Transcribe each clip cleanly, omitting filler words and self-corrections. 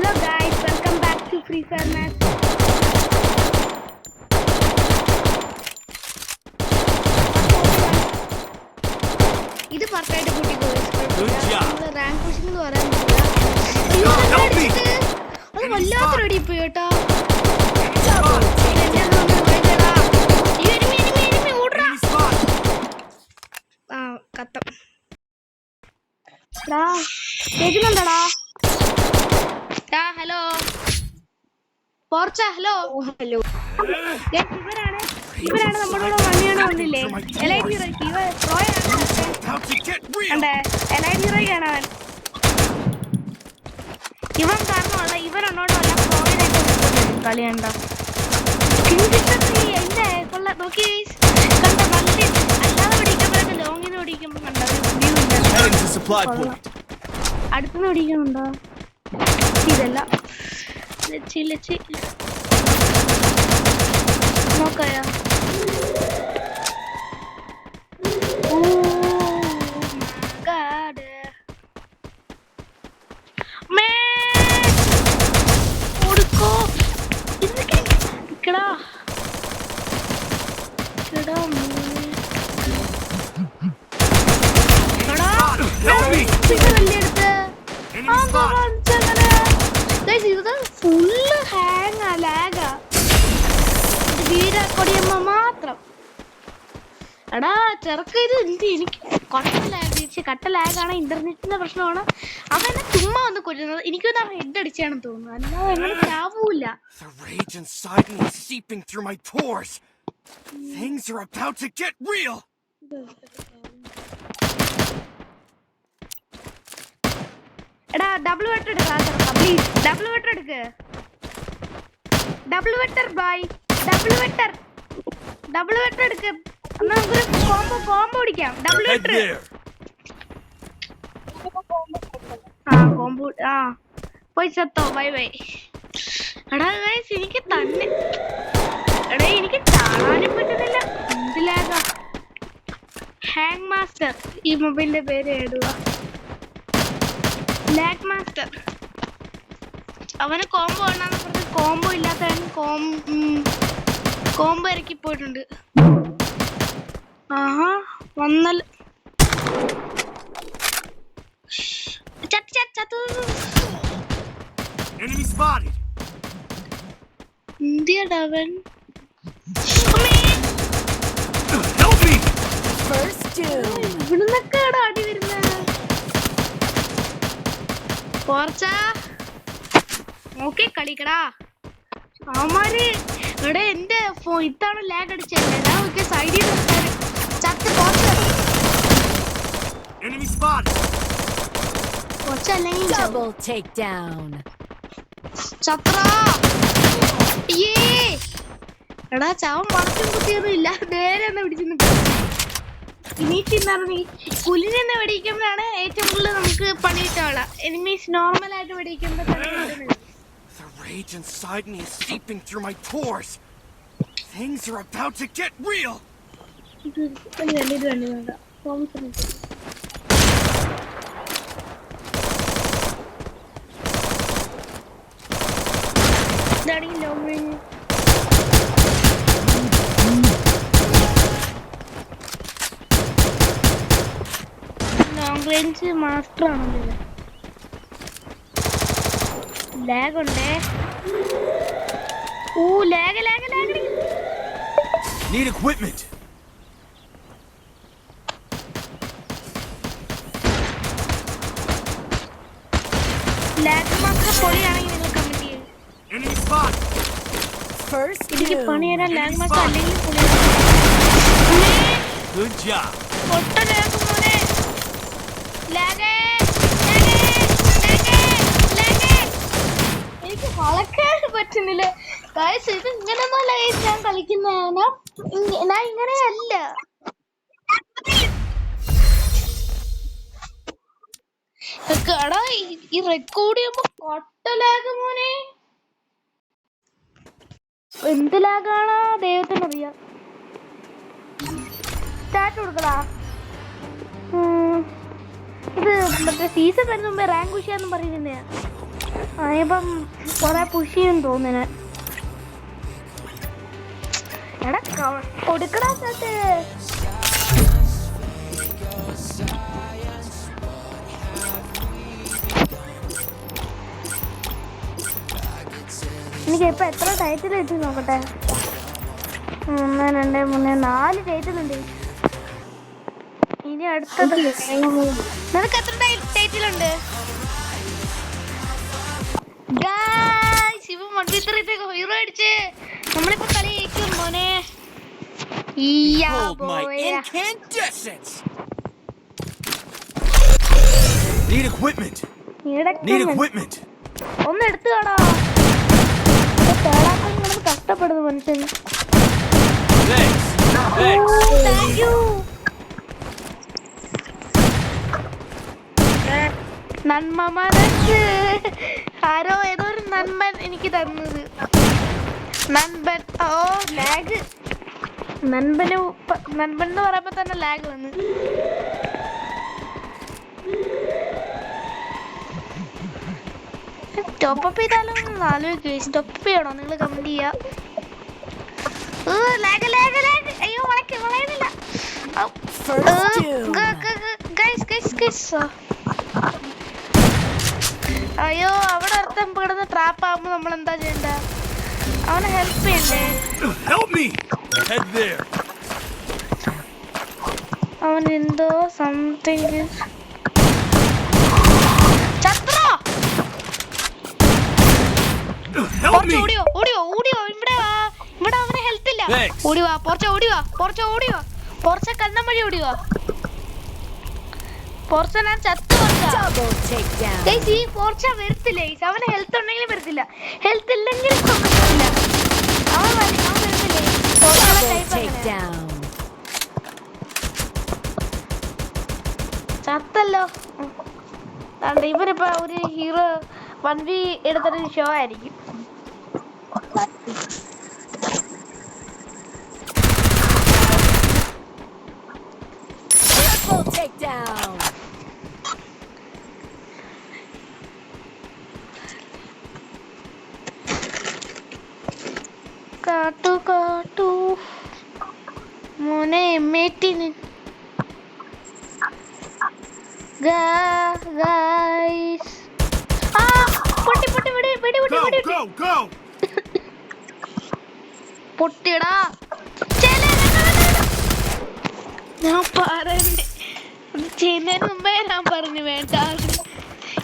Hello guys, welcome back to Free Fire Match. ഇത് പറക്കായിട്ട് കൂട്ടി rank pushing എന്ന് പറയാൻ അത് വല്ലാത്ത റെഡി പോയി കേട്ടോ. ആ കത്തം കേൾക്കുന്നുണ്ടോടാ? ഹലോ പോർച്ച, ഹലോ ഹലോ. ഇവരാണ് നമ്മളോട് മണിയാണ് വന്നില്ലേ എലൈറ്റ് ഹീറോയ്ക്ക്. എലൈറ്റ് ഹീറോയ്ക്കാണ് അവൻ. ഇവൻ കാരണമല്ല, ഇവരെന്നോടല്ല പ്രോയിനായിട്ട് കളി കണ്ടോ. എന്റെ കൊള്ള നോക്കി കണ്ട വണ്ടി അല്ലാതെ പിടിക്കുമ്പോഴൊക്കെ ലോങ്ങിന് പിടിക്കുമ്പോ കണ്ടോ അടുത്തുനിന്ന് പിടിക്കുന്നുണ്ടോ? ഇതല്ല ലച്ചി നോക്കായോ? ഫുള്ള് ഹാങ്ങാ, ലാഗാ, വീരക്കൊടിയമ്മ മാത്രം. എടാ ചെറുക്ക ഇത് എന്ത് എനിക്ക് കട്ട ലാഗാണ്, ഇന്റർനെറ്റിന്റെ പ്രശ്നമാണ്. അതെന്നെ ചുമ്മാ വന്ന് കൊല്ലുന്നത്. എനിക്കൊന്ന് ഹെഡ് അടിച്ചാണെന്ന് തോന്നുന്നു, അല്ലാതെ അങ്ങനെ ചാവൂല. എടാ ഡബിൾ വെട്ടർ എടുക്കാം പ്ലീസ്. ഡബിൾ വെട്ടർ എടുക്ക്. ഡബിൾ വെട്ടർ ബൈ, ഡബിൾ വെട്ടർ എടുക്ക്. എന്നാ നമുക്കൊരു കോംബോ അടിക്കാം. ഡബിൾ വെട്ടർ കോംബോ പോയി ചത്തോ. Bye bye. എടാ ഗൈസ് എനിക്ക് തന്നെ എനിക്ക് ചാടാനും പറ്റുന്നില്ല. എന്തിലാകാ ഹാങ് മാസ്റ്റർ. ഈ മൊബൈലിന്റെ പേര് ഏടുക ലാഗ് മാസ്റ്റർ. അവന് കോംബോ വേണമെന്ന് പറഞ്ഞ് കോംബോ ഇല്ലാത്തവൻ കോംബോ ഇറക്കി പോയിട്ടുണ്ട്. ആഹാ വന്നൽ എന്തിയടവൻ ഇവിടുന്നൊക്കെ അടി വരുന്ന പോർച്ച നോക്കി കളിക്കടാ. അവന്മാര് ഇവിടെ എന്റെ ഇതാണ് ലാഗ് അടിച്ചല്ലേ. സൈഡിൽ ചത്ത് എടാ ചവൻ വളർത്തും കുത്തിയൊന്നും ഇല്ല, നേരെ ഒന്ന് പിടിച്ചു. ഇനീച്ചിറങ്ങി പുലിനെ വെടിക്കുമ്പോഴാണ് ഏറ്റവും കൂടുതൽ നമുക്ക് പണി കിട്ടാനുള്ള. എനിമീസ് നോർമൽ ആയിട്ട് വെടിക്കുമ്പോ rage inside me is seeping through my pores. Things are about to get real. Long range master ആണല്ലോ. ലാഗ് ഉണ്ടേ. Lag need equipment. ലാഗ് മാത്രം പൊളിയാണെങ്കിൽ നിങ്ങൾ കമന്റ് ചെയ്യൂ. Enemy spot. First എനിക്ക് പണി തരാൻ ലാഗ് മാത്രം അല്ലെങ്കിൽ പൊളി. Good job. ഒട്ട ലാഗ് മോനെ. ലാഗ് എനിക്ക് കളക്കാൻ പറ്റുന്നില്ല ഗൈസ്. ഇത് ഇങ്ങനെയൊന്നുമല്ല ഗൈസ് ഞാൻ കളിക്കുന്ന. ഞാൻ ഇങ്ങനെയല്ല. എടാ ഈ റെക്കോർഡ് ചെയ്യുമ്പോ കൊട്ട ലാഗ് മോനെ. എന്ത് ലാഗാണ് ദൈവത്തിനറിയാം. സ്റ്റാർട്ട് കൊടുക്കടാ. ഇത് മറ്റേ സീസൺ വരുന്ന മുമ്പേ റാങ്ക് വിഷയാന്ന് പറയുന്നേ. ഇപ്പം കൊറേ പുഷ് ചെയ്യും തോന്നുന്നു. എടാ കൊടുക്കടാ ചാട്ട്. എനിക്ക് ഇപ്പൊ എത്ര ടൈറ്റിൽ കിട്ടി നോക്കട്ടെ. 1 2 3 4 ടൈറ്റിലുണ്ട്. ഇനി അടുത്തത് നിനക്ക് എത്ര ടൈറ്റിലുണ്ട്? ശിവ 1v3 ഹീറോ അടിച്ച് നമ്മളിപ്പോ കളി ജയിക്കും മോനെ. ഒന്ന് എടുത്തു കാണാ. കഷ്ടപ്പെടുന്നു മനുഷ്യൻ. നന്മ മനസ്സ് ആരോ ഏതോ ഒരു നൻപൻ എനിക്ക് തന്നത്. നൻപൻ. ഓ ലാഗ്. നൻപൻ എന്ന് പറയുമ്പോ തന്നെ ലാഗ് വന്ന്. ടോപ്പപ്പ് ചെയ്താലോ ആലോചിക്കുക. ടോപ്പപ്പ് ചെയ്യണോ? നിങ്ങൾ കമന്റ് ചെയ്യാ. അയ്യോ വളയുന്നില്ല. അയ്യോ അവിടെ അർത്ഥം കിടന്ന് ട്രാപ്പ് ആകുമ്പോ നമ്മൾ എന്താ ചെയ്യണ്ട? അവനെ ഹെൽപ്പ് ചെയ്യണ്ടേ? അവൻ എന്തോ സംതിങ്. ചത്രോ ഓടിയോ ഓടിയോ ഓടിയോ. ഇവിടെ അവന് ഹെൽത്ത് ഇല്ല. ഓടിവാ പോർച്ച ഓടിവാ. പോർച്ച കണ്ണം വഴി ഓടിവാ. പോർച്ച ഞാൻ ചത്തു. ഈ പോർച്ച വരത്തില്ല. അവന് ഹെൽത്ത് ഉണ്ടെങ്കിലും വരത്തില്ല. ഹെൽത്ത് ഇല്ലെങ്കിലും വരത്തില്ല. അവൻ വരത്തില്ലേ? ചത്തല്ലോ. ഇവരിപ്പോ ഒരു ഹീറോ 1v എടുത്തൊരു ഷോ ആയിരിക്കും. കാട്ടു മോനെ മേറ്റിന്. പൊട്ടിടാ. ഞാൻ പറഞ്ഞേ ചെയ്യുന്നതിന് മുമ്പേ ഞാൻ പറഞ്ഞു വേണ്ട.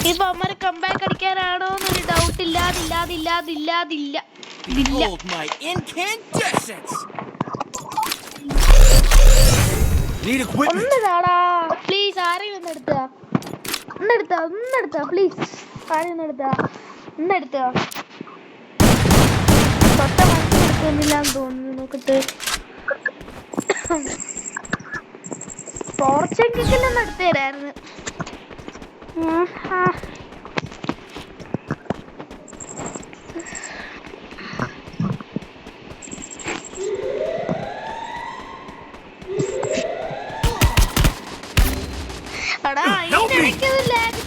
ഇപ്പൊ അമ്മ കംബാക്ക് അടിക്കാനാണോ എന്നൊരു ഡൗട്ട് ഇല്ലാതില്ല. ഒന്ന് താടാ പ്ലീസ്. ആരെയും ഒന്നെടുത്താ പ്ലീസ്. ആരെയും ഒന്നെടുത്താ. തൊട്ട മനസ്സിലെടുക്കുന്നില്ലാന്ന് തോന്നുന്നു. നോക്കട്ടെ. ടോർച്ചെങ്കിലും ഒന്ന് എടുത്തു തരായിരുന്നു.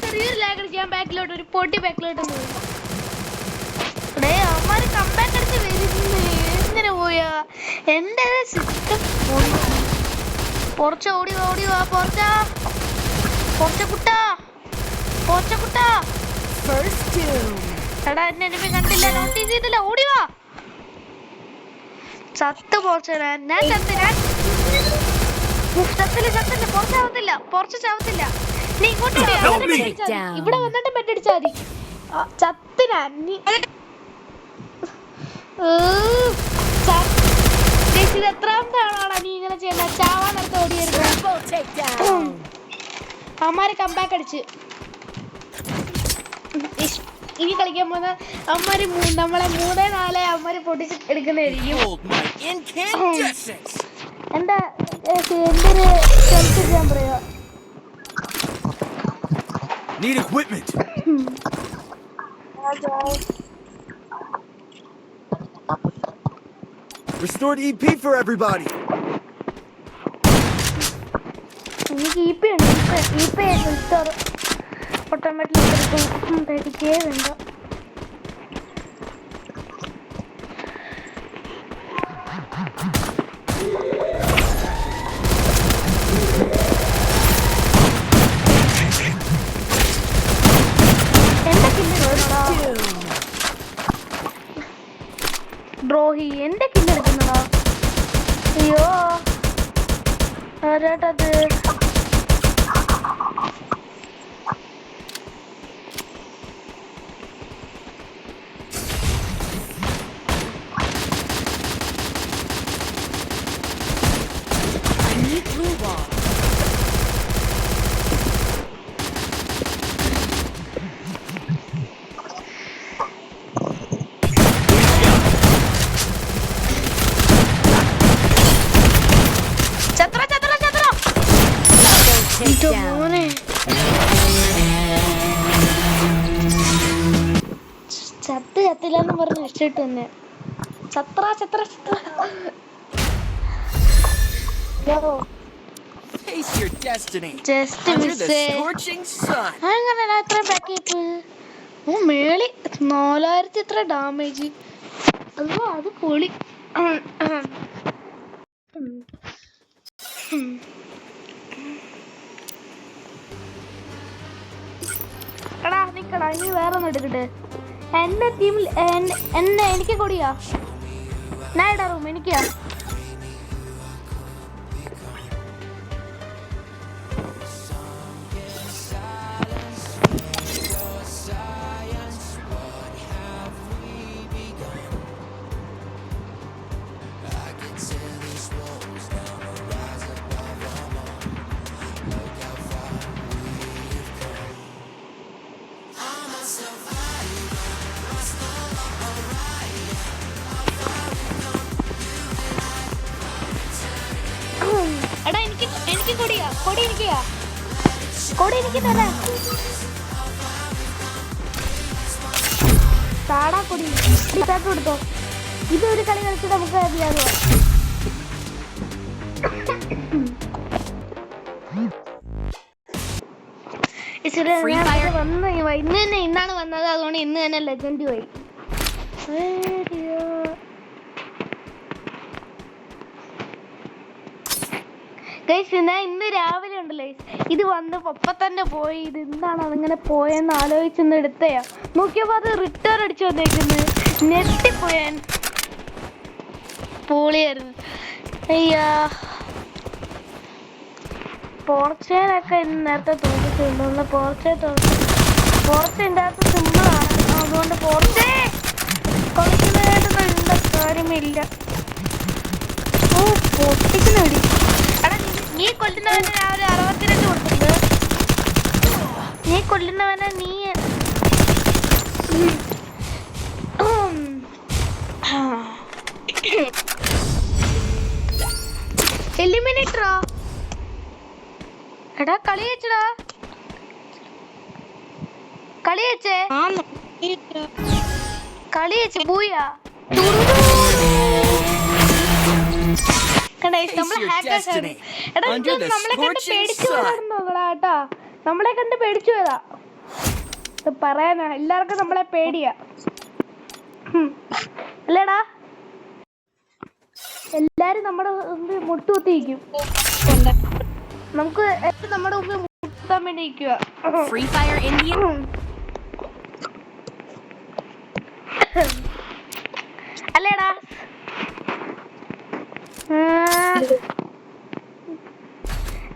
ചെറിയൊരു ലാഗ് അടിച്ച് ഞാൻ ബാക്കിലോട്ട് ഒരു പൊട്ടി ബാക്കിലോട്ട് പോയി. അവന്മാര് കമ്പാക്ക് അടിച്ച് വരുന്നു. എങ്ങനെ പോയാ എന്റെ സിസ്റ്റം പോയി. പോർച്ച ഓടിവാ. പോർച്ചക്കുട്ടാ. എടാ എന്നെ എനിമി കണ്ടില്ല, നോട്ടീസ് ചെയ്തില്ല. ഓടിവാ. ചത്ത് പോർച്ച. ഞാൻ ചത്തില്ല. പോർച്ച ചാവത്തില്ല. നീ ഇങ്ങോട്ട് ഇവിടെ വന്നിട്ട് പെട്ടടിച്ചാ മതി. ചത്തിനാ നീ. എത്രാമത്താണോടാ നീ ഇങ്ങനെ ചെയ്യണ്ട? ചാവാൻ അടുത്ത് ഓടിയായിരുന്നു. അമ്മാര് കമ്പാക്ക് അടിച്ച് ഇനി കളിക്കാൻ പോകുന്ന അമ്മാര് നമ്മളെ 3-4 അമ്മാര് പൊട്ടിച്ച് എടുക്കുന്നതായിരിക്കും. എന്റെ ഒരു ഹെൽത്ത് ചെയ്യാൻ പറയാ. Restored EP for everybody. എനിക്ക് EP ഉണ്ട്. EP റെസ്റ്റോർ ഓട്ടോമാറ്റിക്കലി എടുക്കും. വേണ്ട. ദ്രോഹി എന്റെ കില്ലെടുക്കുന്നതാ. അയ്യോ ആരാട്ടത്? ചത്തില്ലെന്ന് പറഞ്ഞ് ഇഷ്ടപ്പെട്ടു തന്നെ. ചത്ര അങ്ങനെ എത്ര പാക്കറ്റ് മേളി 4000 എത്ര ഡാമേജ്. അല്ലോ അത് പൊളി. എടാ നിക്കടാ, ഇനി വേറെ ഒന്നും എടുക്കട്ടെ. എന്റെ ടീമിൽ എനിക്ക് കൊടിയാ. ഞാൻ ഇടാ റൂം എനിക്കാ. എടാ എനിക്ക് കൊടിയാ. കൊടി എനിക്ക് തരാം. താടാ കൊടി ഇതാട്ട് കൊടുത്തോ. ഇതൊരു കളി കളിച്ച് നമുക്ക് അറിയാമോ? ഇന്നാണ് വന്നത്, അതുകൊണ്ട് ഇന്ന് തന്നെ ലെജൻഡ് പോയി. ഇന്ന് രാവിലെ ഉണ്ടല്ലോ ഇത് വന്നപ്പോ ഒപ്പം തന്നെ പോയി. ഇത് എന്താണ് അതിങ്ങനെ പോയെന്ന് ആലോചിച്ചൊന്ന് എടുത്തയാ. നോക്കിയപ്പോ അത് റിട്ടേൺ അടിച്ചു വന്നേക്കുന്നത്. ഞെട്ടിപ്പോയാൻ. പൊളിയായിരുന്നു. അയ്യാ പോർച്ചേനൊക്കെ ഇന്ന് നേരത്തെ തോന്നിട്ടുണ്ട്. പോർച്ചേൻ്റെ അകത്ത് സിമ്പിളാണ്, അതുകൊണ്ട് പോർച്ചേ കളിക്കുന്നതായിട്ടൊന്നും കാര്യമില്ല. ഓ പൊട്ടിക്കുന്നടി. എടാ നീ കൊല്ലുന്നവനെ രാവിലെ 62 കൊടുത്തിട്ടുണ്ട്. നീ കൊല്ലുന്നവനെ നീ എലിമിനേറ്ററാ. എടാ കളി വെച്ചടാ, കളി വെച്ച് പോയാ. നമ്മളെ കണ്ട് പേടിച്ചു പോയതാ. പറയാനാ എല്ലാവർക്കും നമ്മളെ പേടിയാ അല്ലേടാ. എല്ലാരും നമ്മുടെ മുമ്പിൽ മുട്ടുകുത്തിയിരിക്കും. നമുക്ക് നമ്മുടെ മുമ്പിൽ മുട്ടാൻ വേണ്ടി ഇരിക്കുക. അല്ലേടാ.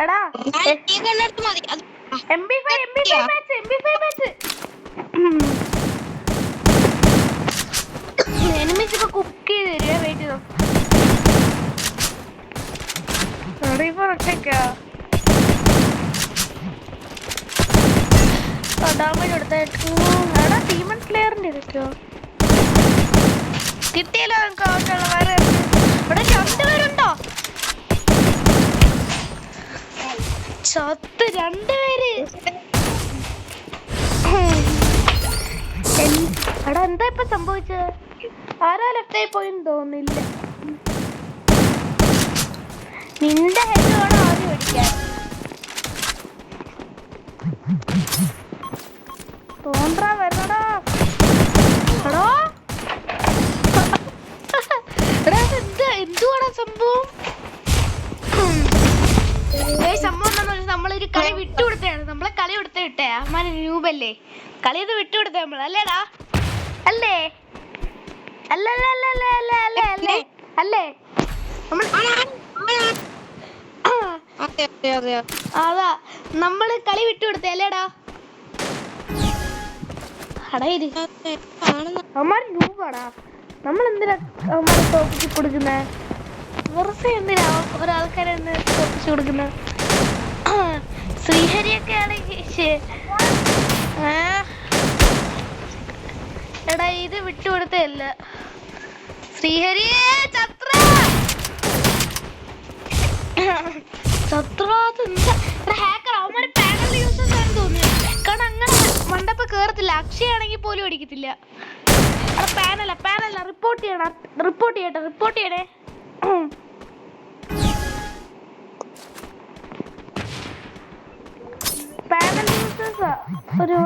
എടാ MP5 മാച്ച് എനിമീസ് ഒക്കെ കുക്ക് ചെയ്ത് തരുക. വെയിറ്റ് ചെയ്തോ. ഡാമേജ് കൊടുത്തായിട്ട് എടാ ഡീമൺ സ്ലെയറിന്റെ ഇതൊക്കെയോ കിട്ടിയല്ലോ. നമുക്ക് ആവശ്യമുള്ള വേറെ ഇവിടെ 2 പേരുണ്ടോ? ചത്ത് 2 പേര്. എടാ എന്താ ഇപ്പൊ സംഭവിച്ചത്? ആരാ ലെഫ്റ്റായി പോയെന്ന് തോന്നുന്നില്ല. നിന്റെ ഹെഡ് വേണം ആദ്യം അടിക്കാൻ. തോന്നാ വരണടാ. എന്തുവാടാ സംഭവം? നമ്മളൊരു കളി വിട്ടുകൊടുത്തതാണ്. നമ്മളെ കളി കൊടുത്ത വിട്ടേ അമ്മാനെ രൂപല്ലേ. കളി ഇത് വിട്ടുകൊടുത്ത നമ്മൾ അല്ലേടാ. അല്ലേ അല്ല അല്ല അല്ല അല്ല അല്ല അല്ലേ അല്ലേ അല്ലേ അതാ നമ്മള് കളി വിട്ടുകൊടുത്തേ അല്ലേടാ. അമ്മാര് രൂപടാ, നമ്മളെന്തിനാ അമ്മാരെ തോപ്പിച്ച് കൊടുക്കുന്നേ? വെറുതെ എന്തിനാ ഒരാൾക്കാരെ തോപ്പിച്ച് കൊടുക്കുന്നത്? ശ്രീഹരിയൊക്കെ ആണെങ്കിൽ എടാ ഇത് വിട്ടുകൊടുത്തല്ല. ശ്രീഹരിയെ ചത്ര ഹാക്കർ അവന്മാര് പാനൽ യൂസേഴ്സ് ആണെന്ന് തോന്നുന്നു. കാരണം അങ്ങനെ മണ്ടപ്പ കേറത്തില്ല. അക്ഷയാണെങ്കിൽ പോലും അടിക്കത്തില്ല. പാനല റിപ്പോർട്ട് ചെയ്യണം. റിപ്പോർട്ട് ചെയ്യണേ. പാനൽ യൂസേഴ്സാ ഒരു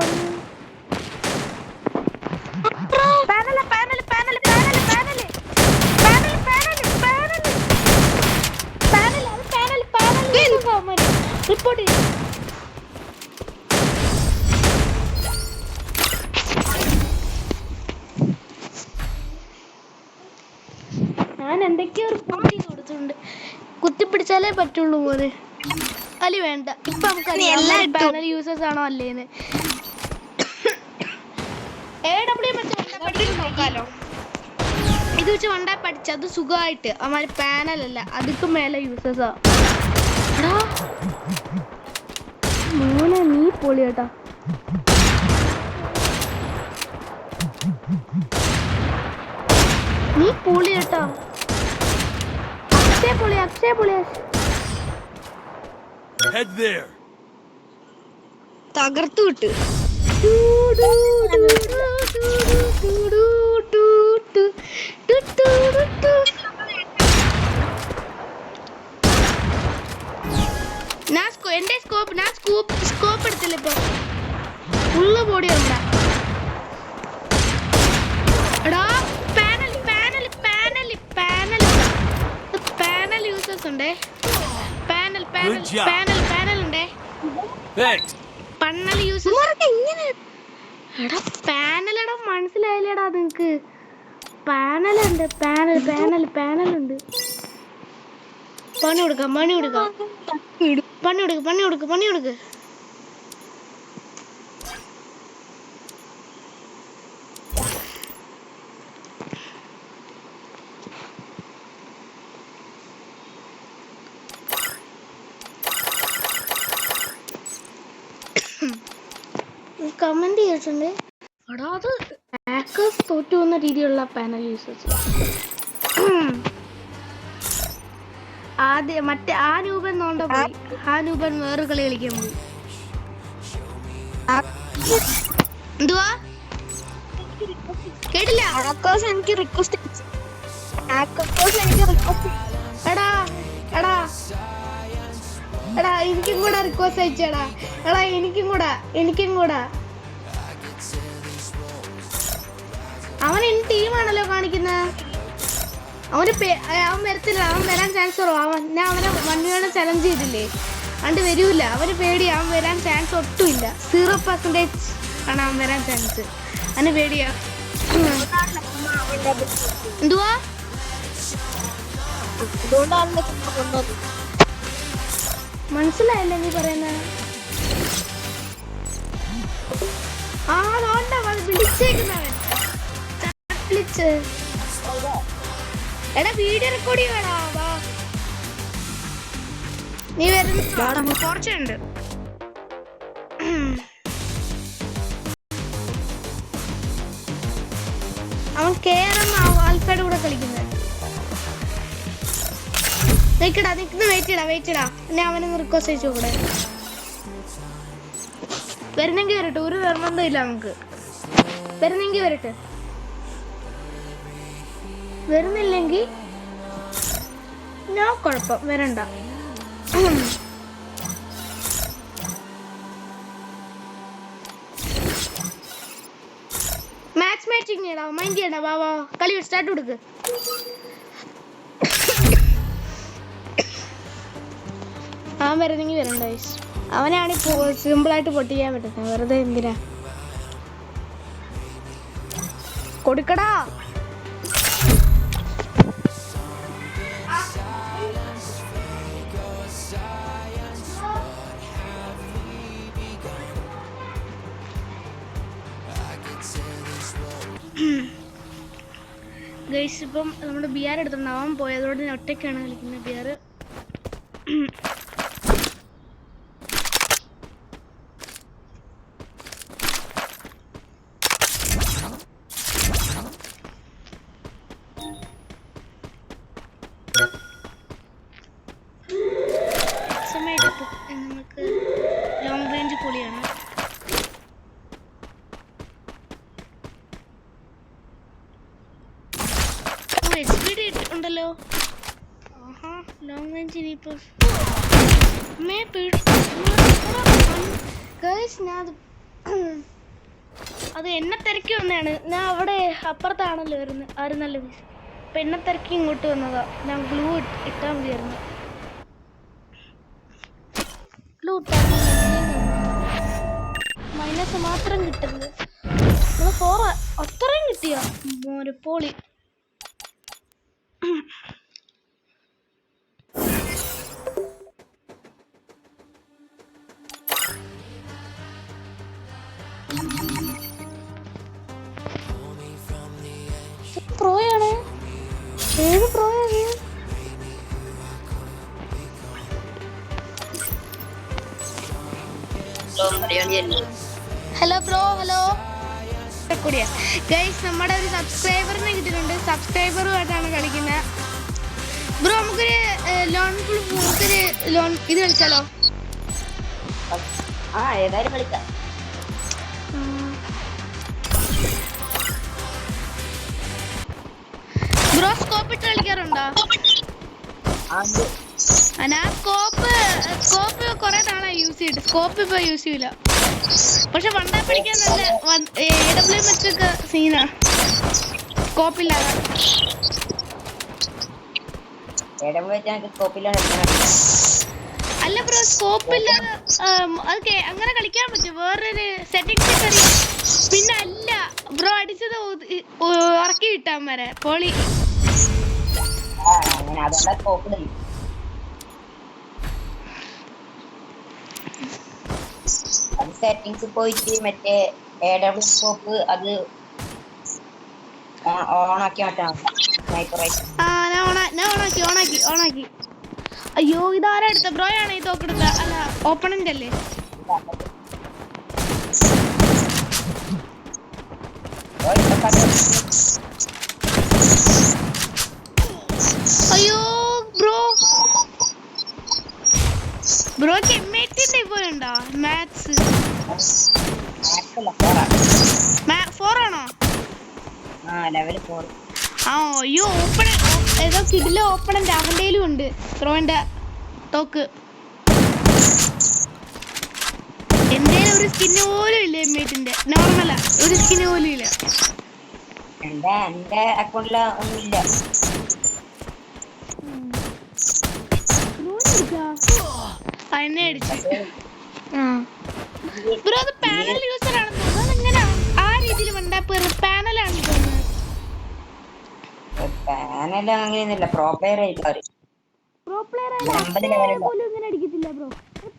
റിപ്പോർട്ട് ചെയ്യും. ഞാൻ എന്തൊക്കെയോ റിപ്പോർട്ട് ചെയ്ത് കൊടുത്തിട്ടുണ്ട്. കുത്തിപ്പിടിച്ചാലേ പറ്റുള്ളൂ പോലെ. അല്ല വേണ്ട, ഇപ്പൊ നമുക്കറിയാം പാനൽ യൂസേഴ്സ് ആണോ അല്ലേന്ന്. നോക്കാലോ. ഇത് വെച്ച് വണ്ടാ പഠിച്ചത് സുഖമായിട്ട്. അവന്മാര് പാനലല്ല, അതിക്ക് മേലെ യൂസേഴ്സാ. മോനെ നീ പൊളിയേട്ടാ. അക്ഷയ പൊളി. തകർത്തു വിട്ട്. എന്റെ സ്കോപ്പ് എടുത്തില്ല ഇപ്പൊ. ഉള്ള ബോഡി ഉണ്ടാ. എടാ പാനൽ യൂസേഴ്സ് ഉണ്ടേ. പാനൽ ഉണ്ടേ. പണ്ണൽ യൂസേഴ്സ്. എടാ പാനലെടാ, മനസ്സിലായില്ലേടാ നിങ്ങക്ക്? പാനലുണ്ട്. പാനലുണ്ട്. പണി കൊടുക്ക. കമന്റ് ചെയ്തിട്ടുണ്ട്. എടാ അത് ഹാക്കേഴ്സ് തോറ്റു പോകുന്ന രീതിയിലുള്ള പാനൽ യൂസേഴ്സ്. ആദ്യം മറ്റേ ആ രൂപൻ നോണ്ട പോയി. ആ രൂപൻ വേറെ കളി കളിക്കാൻ പോയി. എന്തുവാ കേട്ടില്ല? എടാ എനിക്കും കൂടെ റിക്വസ്റ്റ് അയച്ചേടാ. എടാ എനിക്കും കൂടെ. അവൻ എന്റെ ടീമാണല്ലോ കാണിക്കുന്നത്. അവൻ വരത്തില്ല. അവൻ വരാൻ ചാൻസ് കുറവാ. ഞാൻ അവനെ 1v1 ചലഞ്ച് ചെയ്തില്ലേ, അണ്ട് വരൂല. അവന് പേടിയാ. അവൻ വരാൻ ചാൻസ് ഒട്ടുമില്ല. 0% ആണ് അവൻ വരാൻ ചാൻസ്. അവന് പേടിയാ. എന്തുവാ മനസ്സിലായില്ല നീ പറയുന്ന? വിളിച്ചേക്കുന്നവൻ എടാ വീഡിയോ റെക്കോർഡ് ചെയ്യണോ? നീ വരുന്ന കുറച്ചുണ്ട്. അവൻ കേറും ആൽഫയുടെ കൂടെ കളിക്കുന്നത്. വെയിറ്റ് ഇടാ. പിന്നെ അവനൊന്ന് റിക്വസ്റ്റ് അയച്ചു കൂടെ. വരുന്നെങ്കിൽ വരട്ടെ. ഒരു നിർബന്ധമില്ല നമുക്ക്. വരുന്നെങ്കിൽ വരട്ടെ. വരുന്നില്ലെങ്കിൽ ഞാൻ കുഴപ്പം വരണ്ട. മാച്ചിങ് ചെയ്യടാ. മൈൻഡ് ചെയ്യണ്ട. വാ കളി സ്റ്റാർട്ട് കൊടുക്ക്. അവൻ വരുന്നെങ്കിൽ വരണ്ട. അവനാണ് സിമ്പിളായിട്ട് പൊട്ടിക്കാൻ പറ്റുന്നത്. വെറുതെ എന്തിനാ കൊടുക്കടാ. ഗൈസ് ഇപ്പം നമ്മുടെ ബിയർ എടുത്തിട്ടുണ്ട്. അവൻ പോയതോടെ ഞാൻ ഒറ്റയ്ക്കാണ് കളിക്കുന്നത് ബിയർ. സമയത്ത് നമുക്ക് ലോങ് റേഞ്ച് പൊളിയാണ്. ഉണ്ടല്ലോ. ആഹാ ലോങ് റേഞ്ച് ഇനിയിപ്പോ അത് എന്നെ തിരക്കി വന്നതാണ്. ഞാൻ അവിടെ അപ്പുറത്താണല്ലോ ആയിരുന്നല്ലോ. അപ്പൊ എന്നെ തിരക്കി ഇങ്ങോട്ട് വന്നതാ. ഞാൻ ഗ്ലൂ ഇട്ടാൽ മതിയായിരുന്നു. ഗ്ലൂ മൈനസ് മാത്രം കിട്ടുന്നത്. അത്രയും കിട്ടിയ മോരപ്പോളി. പ്രോയാണ്. ഏത് പ്രോയാണ്? Hello bro. ഹലോ ഗൈസ്, നമ്മുടെ ഒരു സബ്സ്ക്രൈബറിനെ കിട്ടിയിട്ടുണ്ട്. സബ്സ്ക്രൈബറുമായിട്ടാണ് കളിക്കുന്നത്. ബ്രോ നമുക്കൊരു ലോൺ ഇത് കളിച്ചാലോ? ഏതായാലും കളിക്കാം. ബ്രോ സ്കോപ്പ് ഇട്ട് കളിക്കാറുണ്ടോ? ഞാൻ സ്കോപ്പ് കുറെ നാളായി യൂസ് ചെയ്തിട്ട്. സ്കോപ്പ് ഇപ്പൊ യൂസ് ചെയ്യില്ല. പക്ഷെ വണ്ടാ പിടിക്കാൻ നല്ല AWM ഒക്കെ സീനാ സ്കോപ്പില്ലാതെ. അല്ല ബ്രോ സ്കോപ്പില്ലാതെ അത് അങ്ങനെ കളിക്കാൻ പറ്റും. വേറൊരു സെറ്റിംഗ്സ് കയറി. പിന്നെ അല്ല ബ്രോ അടിച്ചത് ഉറക്കി കിട്ടാൻ വരെ പോളി. സെറ്റിംഗ്സ് പോയിട്ട് മറ്റേ AWM സ്കോപ്പ് അത് ഓണാക്കി മാറ്റാം. ഓണാക്കി. അയ്യോ ഇതാരാ എടുത്ത? ബ്രോയാണ് ഈ തോക്കെടുത്ത? അല്ല ഓപ്പണന്റ് അല്ലേ? അയ്യോ ബ്രോക്ക് M80 ഇപ്പോഴുണ്ടോ? മാത്സ് 4 ആണോ? അയ്യോ ഏതോ കിഡിലെ ഓപ്പണന്റ് അവന്റെയിലും ഉണ്ട് ബ്രോന്റെ തോക്ക്. എന്റെ ഒരു സ്കിന്ന് പോലും ഇല്ല. M8ന്റെ നോർമലാ, ഒരു സ്കിന്ന് പോലും ഇല്ല. എന്റെ അക്കൗണ്ടില് ഒന്നുമില്ല. എന്നെ അടിച്ചു. ബ്രോ അത് പാനൽ യൂസർ ആണെന്ന് തോന്നുന്നു. അതെങ്ങനെയാ ആ രീതിയിൽ വണ്ടാപ്പ് പാനലാണെന്ന് തോന്നുന്നു. പാനൽ അങ്ങനെയൊന്നുമില്ല. പ്രോ പ്ലെയർ ആയിട്ട് പ്രോ പ്ലെയർ പോലും ഇങ്ങനെ അടിക്കത്തില്ല ബ്രോ.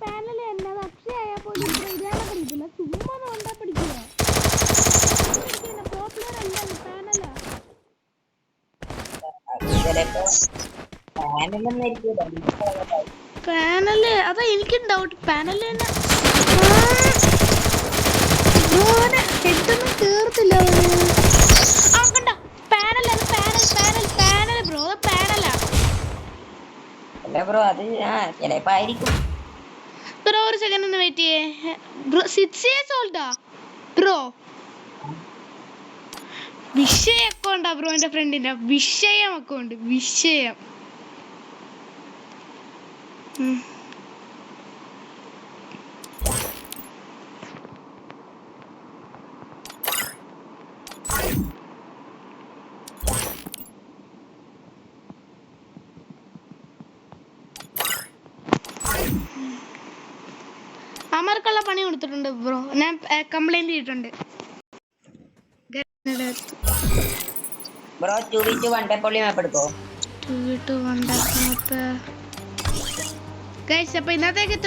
പാനൽ തന്നെ അത് അക്ഷയ ആയാൽ പോലും ഇതാണ് പഠിക്കില്ല. ചുമ്മാ വണ്ടാ പഠിക്കില്ല. പ്രോ പ്ലെയർ അല്ല, പാനലാ. പാനല് അതാ എനിക്കും ഡൗട്ട്. പാനല് തന്നെ ഹെഡൊന്നും കേറത്തില്ല. കണ്ട പാനൽ ബ്രോ. പാനലാ ബ്രോ. അത് ചിലപ്പോ ആയിരിക്കും. ബ്രോ ഒരു സെക്കൻഡ് ഒന്ന് വെയിറ്റ് ചെയ്യേ. Bro 6 years old bro. വിഷയം അക്കൗണ്ടാ ബ്രോ. എന്റെ ഫ്രണ്ടിന്റെ വിഷയം അക്കൗണ്ട്. വിഷയം അമർക്കുള്ള പണി കൊടുത്തിട്ടുണ്ട് ബ്രോ. ഞാൻ കംപ്ലൈന്റ് ചെയ്തിട്ടുണ്ട്. ബ്രോ 2v2 വണ്ടേപ്പൊളി മാപ്പ് എടുക്കോ? 2v2 വണ്ടേപ്പൊളി മാപ്പ്. ഗൈസ് അപ്പൊ ഇന്നത്തേക്ക്